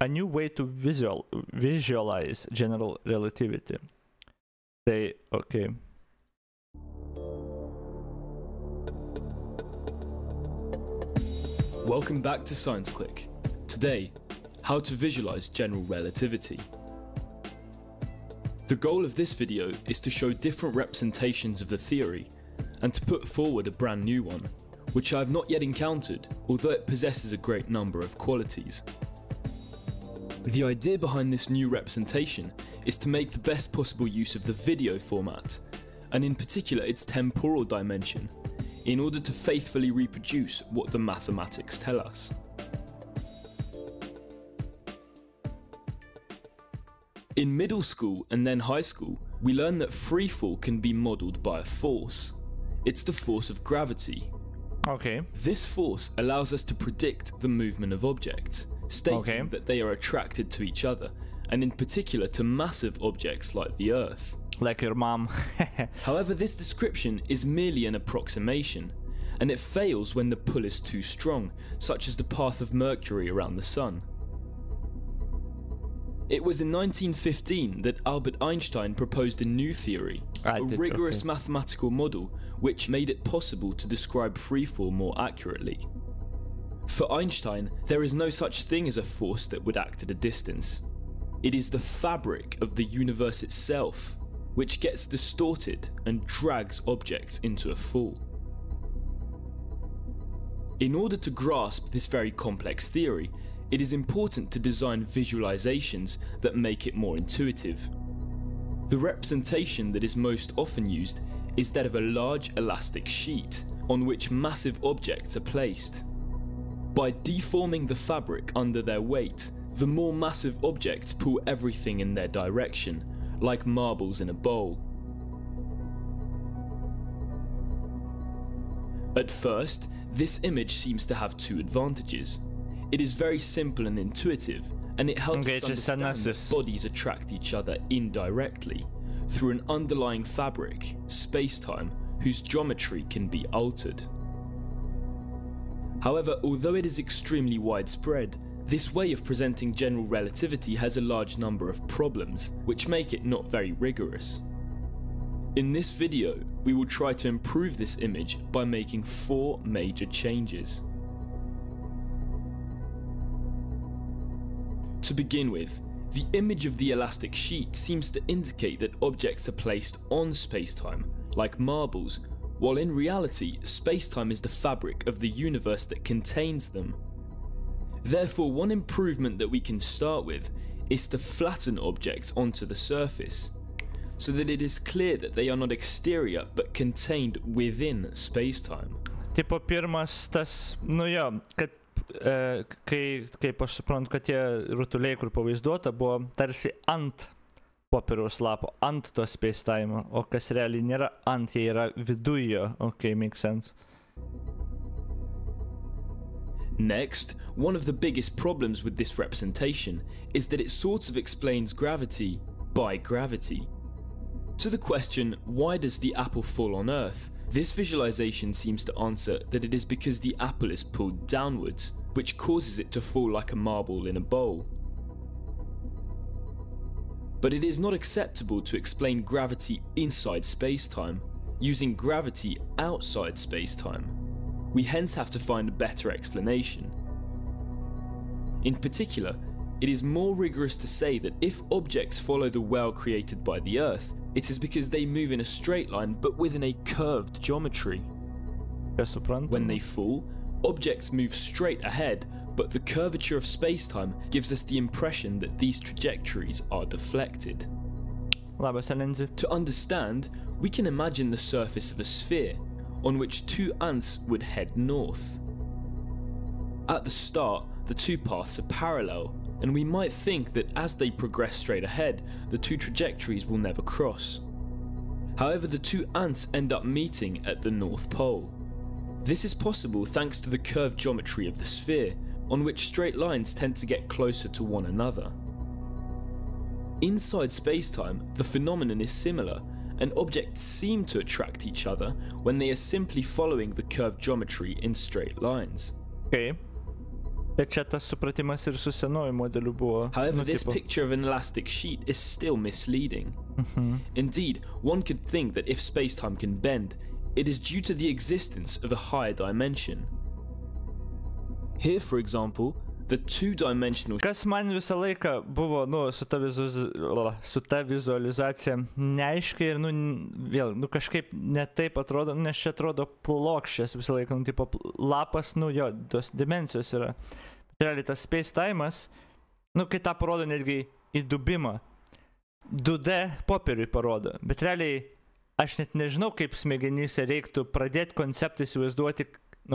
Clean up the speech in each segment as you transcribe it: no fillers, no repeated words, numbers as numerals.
a new way to visualize general relativity. They, okay. Welcome back to Science Click. Today, how to visualize general relativity. The goal of this video is to show different representations of the theory and to put forward a brand new one, which I have not yet encountered, although it possesses a great number of qualities. The idea behind this new representation is to make the best possible use of the video format, and in particular its temporal dimension, in order to faithfully reproduce what the mathematics tell us. In middle school and then high school, we learn that freefall can be modelled by a force. It's the force of gravity. Okay. This force allows us to predict the movement of objects, stating that they are attracted to each other, and in particular to massive objects like the Earth. Like your mom. However, this description is merely an approximation, and it fails when the pull is too strong, such as the path of Mercury around the Sun. It was in 1915 that Albert Einstein proposed a new theory, a rigorous mathematical model which made it possible to describe freefall more accurately. For Einstein, there is no such thing as a force that would act at a distance. It is the fabric of the universe itself, which gets distorted and drags objects into a fall. In order to grasp this very complex theory, it is important to design visualizations that make it more intuitive. The representation that is most often used is that of a large elastic sheet on which massive objects are placed. By deforming the fabric under their weight, the more massive objects pull everything in their direction, like marbles in a bowl. At first, this image seems to have two advantages. It is very simple and intuitive, and it helps us understand that bodies attract each other indirectly through an underlying fabric, space-time, whose geometry can be altered. However, although it is extremely widespread, this way of presenting general relativity has a large number of problems, which make it not very rigorous. In this video, we will try to improve this image by making 4 major changes. To begin with, the image of the elastic sheet seems to indicate that objects are placed on spacetime, like marbles, while in reality, spacetime is the fabric of the universe that contains them. Therefore, one improvement that we can start with is to flatten objects onto the surface, so that it is clear that they are not exterior but contained within spacetime. Tipo pirmas tas, nu jo, kad kaip aš suprantu, kad tie rutuliai, kur pavaizduota, buvo tarsi ant popieriaus lapo, ant to spacetime, o kas realiai nėra ant, jie yra vidujo. Okay, makes sense. Next, one of the biggest problems with this representation is that it sort of explains gravity by gravity. To the question, why does the apple fall on Earth? This visualization seems to answer that it is because the apple is pulled downwards, which causes it to fall like a marble in a bowl. But it is not acceptable to explain gravity inside spacetime, using gravity outside spacetime. We hence have to find a better explanation. In particular, it is more rigorous to say that if objects follow the well created by the Earth, it is because they move in a straight line but within a curved geometry. When they fall, objects move straight ahead, but the curvature of spacetime gives us the impression that these trajectories are deflected. To understand, we can imagine the surface of a sphere, on which 2 ants would head north. At the start, the 2 paths are parallel, and we might think that as they progress straight ahead, the 2 trajectories will never cross. However, the 2 ants end up meeting at the North Pole. This is possible thanks to the curved geometry of the sphere, on which straight lines tend to get closer to one another. Inside spacetime, the phenomenon is similar, and objects seem to attract each other when they are simply following the curved geometry in straight lines. Okay. Bet čia tas supratimas ir su senuoju modeliu buvo. However, this picture of an elastic sheet is still misleading. Indeed, one could think that if space-time can bend, it is due to the existence of a higher dimension. Here, for example, the two-dimensional... Kas man visą laiką buvo, su ta vizualizacija neaiškiai ir, vėl, kažkaip netaip atrodo, nes čia atrodo plokščias visą laiką, tipo lapas, jo, tos dimensijos yra. Realiai tas space-time'as, kai tą parodo netgi įdubimą, 2D popieriui parodo, bet realiai aš net nežinau, kaip smegenyse reiktų pradėti konceptą įsivaizduoti,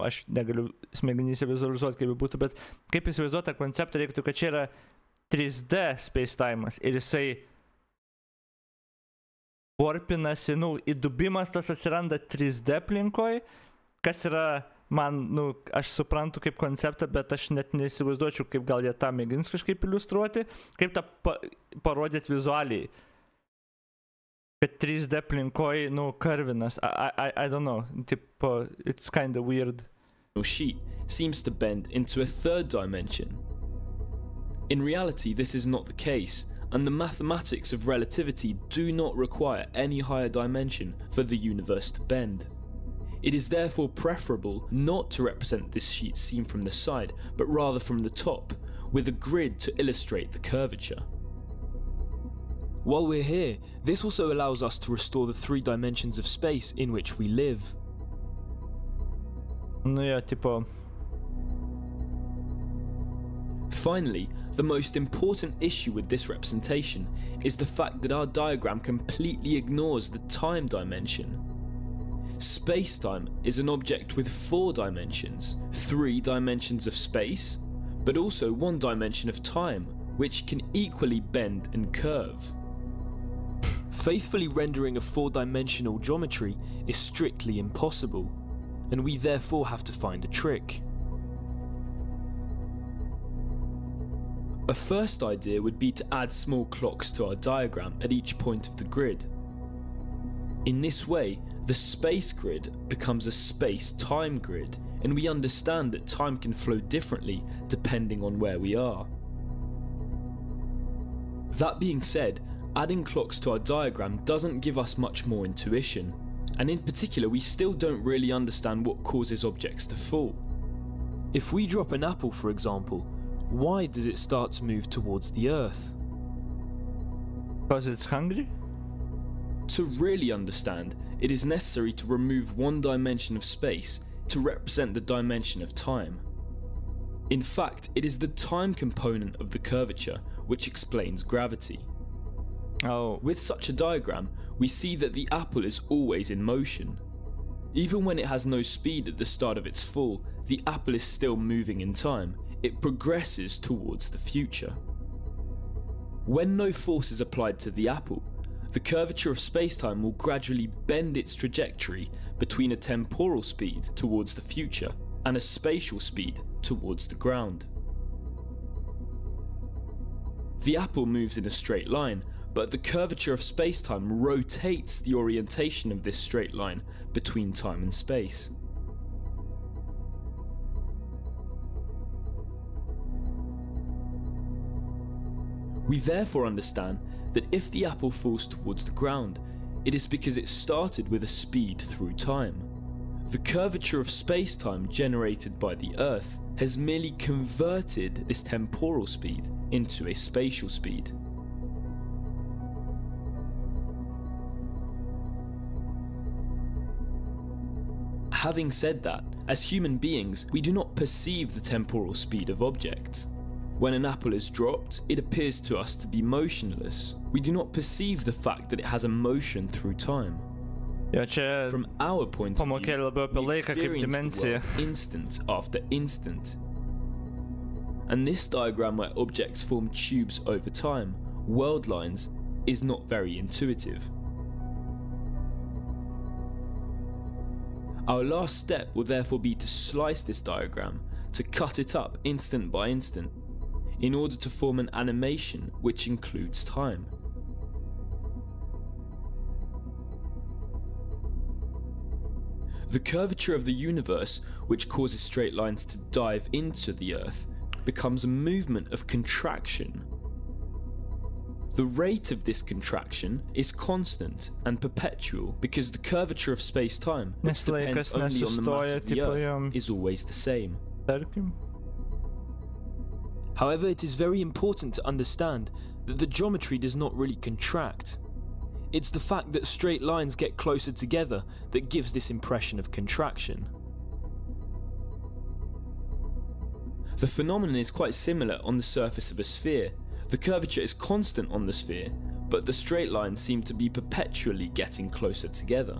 aš negaliu smegenyse vizualizuoti, kaip būtų, bet kaip įsivaizduoti tą konceptą reiktų, kad čia yra 3D space-time'as ir jisai warpinasi, įdubimas tas atsiranda 3D aplinkoj, kas yra man, aš suprantu kaip konceptą, bet aš net neįsivaizduočiau, kaip gal jie tą mėgins kažkaip iliustruoti, kaip tą parodyti vizualiai. Kad 3D aplinkoj, karvinas, I don't know, tipo, it's kind of weird. Sheet seems to bend into a third dimension. In reality, this is not the case, and the mathematics of relativity do not require any higher dimension for the universe to bend. It is therefore preferable not to represent this sheet seen from the side, but rather from the top, with a grid to illustrate the curvature. While we're here, this also allows us to restore the 3 dimensions of space in which we live. Tipo... Finally, the most important issue with this representation is the fact that our diagram completely ignores the time dimension. Space-time is an object with 4 dimensions, 3 dimensions of space, but also 1 dimension of time, which can equally bend and curve. Faithfully rendering a 4-dimensional geometry is strictly impossible, and we therefore have to find a trick. A first idea would be to add small clocks to our diagram at each point of the grid. In this way, the space grid becomes a space-time grid, and we understand that time can flow differently depending on where we are. That being said, adding clocks to our diagram doesn't give us much more intuition, and in particular we still don't really understand what causes objects to fall. If we drop an apple, for example, why does it start to move towards the earth? Because it's hungry? To really understand, it is necessary to remove 1 dimension of space to represent the dimension of time. In fact, it is the time component of the curvature which explains gravity. With such a diagram, we see that the apple is always in motion. Even when it has no speed at the start of its fall, the apple is still moving in time. It progresses towards the future. When no force is applied to the apple, the curvature of spacetime will gradually bend its trajectory between a temporal speed towards the future and a spatial speed towards the ground. The apple moves in a straight line, but the curvature of spacetime rotates the orientation of this straight line between time and space. We therefore understand that if the apple falls towards the ground, it is because it started with a speed through time. The curvature of spacetime generated by the Earth has merely converted this temporal speed into a spatial speed. Having said that, as human beings, we do not perceive the temporal speed of objects. When an apple is dropped, it appears to us to be motionless. We do not perceive the fact that it has a motion through time. From our point of view, we experience the world instant after instant. And this diagram where objects form tubes over time, world lines, is not very intuitive. Our last step will therefore be to slice this diagram, to cut it up instant by instant, in order to form an animation which includes time. The curvature of the universe, which causes straight lines to dive into the Earth, becomes a movement of contraction. The rate of this contraction is constant and perpetual because the curvature of space-time, which depends only on the mass of the Earth, is always the same. However, it is very important to understand that the geometry does not really contract. It's the fact that straight lines get closer together that gives this impression of contraction. The phenomenon is quite similar on the surface of a sphere. The curvature is constant on the sphere, but the straight lines seem to be perpetually getting closer together.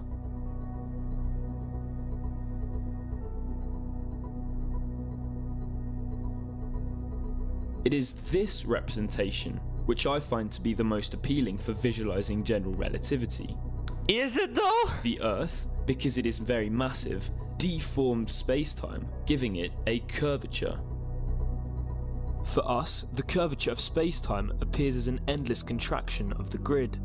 It is this representation which I find to be the most appealing for visualizing general relativity. Is it though? The Earth, because it is very massive, deformed space-time, giving it a curvature. For us, the curvature of space-time appears as an endless contraction of the grid.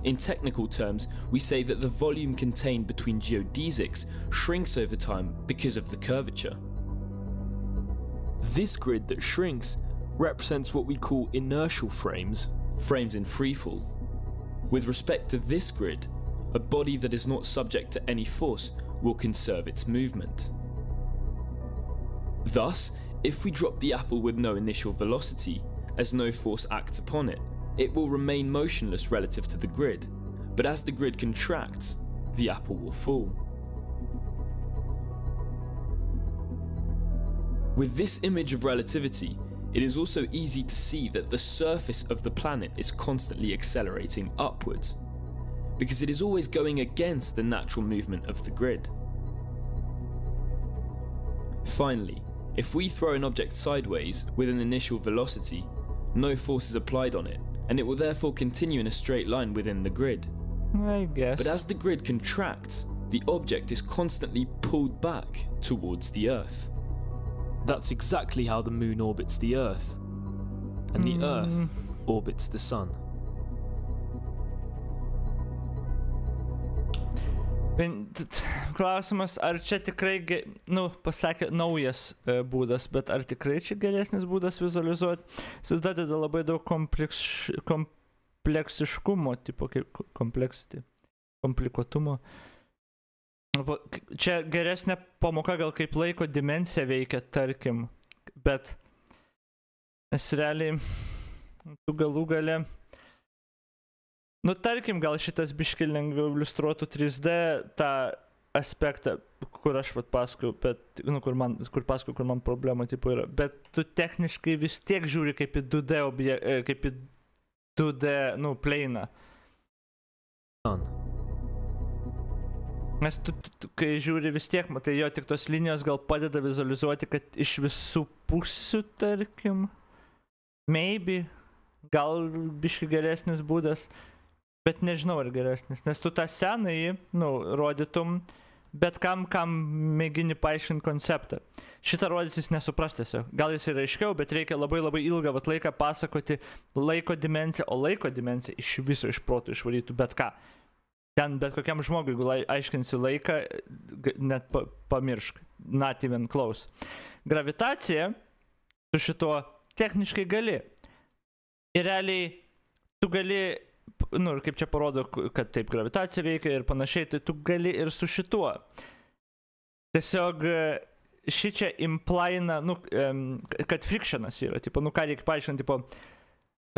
In technical terms, we say that the volume contained between geodesics shrinks over time because of the curvature. This grid that shrinks represents what we call inertial frames, frames in freefall. With respect to this grid, a body that is not subject to any force will conserve its movement. Thus, if we drop the apple with no initial velocity, as no force acts upon it, it will remain motionless relative to the grid, but as the grid contracts, the apple will fall. With this image of relativity, it is also easy to see that the surface of the planet is constantly accelerating upwards, because it is always going against the natural movement of the grid. Finally, if we throw an object sideways with an initial velocity, no force is applied on it, and it will therefore continue in a straight line within the grid. I guess. But as the grid contracts, the object is constantly pulled back towards the Earth. That's exactly how the Moon orbits the Earth, and the Earth orbits the Sun. Klausimas, ar čia tikrai, pasakė naujas būdas, bet ar tikrai čia geresnis būdas vizualizuoti? Įsivaizduoti labai daug kompleksiškumo, tipo kaip komplikuotumo. Čia geresnė pamoka gal kaip laiko dimensija veikia, tarkim, bet nes realiai tu galų gale, tarkim, gal šitas biškį lengviau iliustruotų 3D tą aspektą, kur aš pasakoju, bet, kur man problema tipo yra, bet tu techniškai vis tiek žiūri kaip į 2D plainą. Nes tu, kai žiūri vis tiek, matai, jo tik tos linijos gal padeda vizualizuoti, kad iš visų pusių, tarkim, maybe, gal biškį geresnis būdas, bet nežinau ar geresnis, nes tu tą senąjį, rodytum, bet kam mėgini paaiškinti konceptą. Šitą rodys jis nesupras tiesiog. Gal jis yra aiškiau, bet reikia labai ilgą laiką pasakoti laiko dimensiją, o laiko dimensiją iš viso iš proto išvarytų bet ką. Ten bet kokiam žmogui, jeigu aiškinsi laiką, net pamiršk, not even close. Gravitacija su šituo techniškai gali. Ir realiai tu gali, ir kaip čia parodo, kad taip gravitacija veikia ir panašiai, tai tu gali ir su šituo. Tiesiog šičia implaina, kad frictionas yra, tipo, ką reikia paaiškinti, tipo,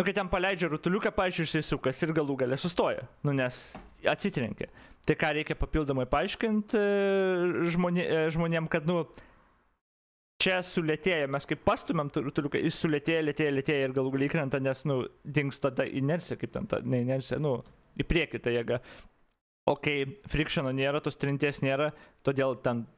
kai ten paleidžia rutuliuką, paaiškiai išsisukas ir galų gale sustoja, nes atsitrenkia. Tai ką reikia papildomai paaiškinti žmonėm, kad, čia sulėtėja, mes kaip pastumėm rutuliuką, jis sulėtėja ir galų gale įkrenta, nes, dingsta ta inercija, kaip ten ta, ne inercija, į priekį ta jėga. O kai frictiono nėra, tos trinties nėra, todėl ten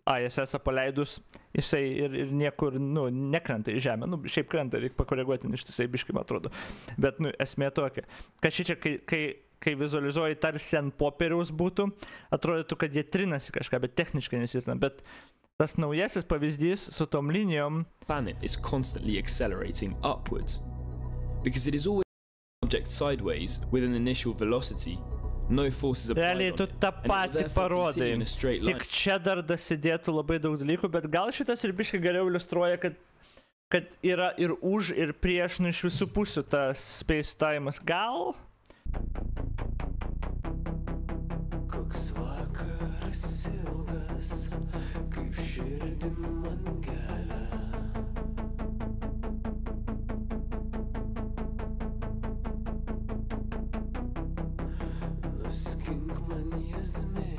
ISS paleidus, jisai ir niekur, nekrenta į žemę. Šiaip krenta, reikia pakoreguoti, ištisai biškai, man atrodo. Bet, esmė tokia. Kad šičia, kai vizualizuoji tarsi ant popieriaus būtų, atrodytų, kad jie trinasi kažką, bet techniškai nesitrina. Bet tas naujasis pavyzdys su tom linijom. Planet is constantly accelerating upwards. Because it is always object sideways with an initial velocity. No forces applied on it. Realiai tu tą patį parodai. Tik čia dar dasidėtų labai daug dalykų, bet gal šitas ir biškai geriau iliustruoja, kad kad yra ir už, ir prieš, nu iš visų pusių tas space-time'as. Gal? Koks vakaras ilgas, kaip širdį man gelia. Nuskink man jis mėly.